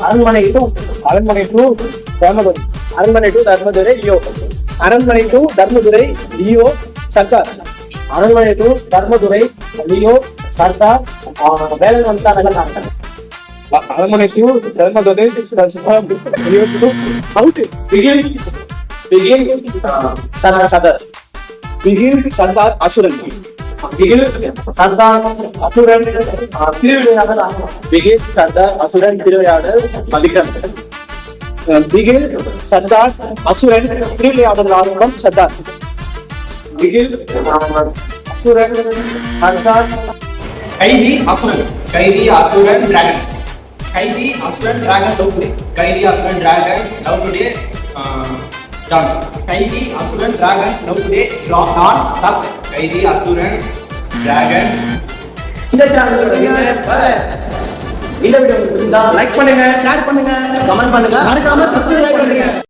அரண்மனை டு தர்மதுரை. அரண்மனை to Dharmadurai Leo. அரண்மனை டு தர்மதுரை லியோ சர்தார். அரண்மனை டு தர்மதுரை லியோ சர்தார் வேலன் வந்தா நகர். அரண்மனை to Dharmadurai Leo out. Bigil Sardar. Bigil Sardar அசுரன். பிகில் சர்தார் அசுரன் திருவிளையாடல். பிகில் சர்தார் அசுரன் திருவிளையாடல் விக்ரம். பிகில் சர்தார் அசுரன் திருவிளையாடல் ஆரம்பம் சர்தார். பிகில் அசுரன் சர்தார். கைதி அசுரன். கைதி அசுரன் டிராகன். கைதி அசுரன் டிராகன் லவ் டுடே. கைதி Asuran Dragon Love Today Don. Kaithi Asuran Dragon Love Today Don டாக். கைதி அசுரன் டிராகன். இந்த சேனலோட இந்த வீடியோ லைக் பண்ணுங்க, ஷேர் பண்ணுங்க, கமெண்ட் பண்ணுங்க, மறக்காம சப்ஸ்கிரைப் பண்ணுங்க.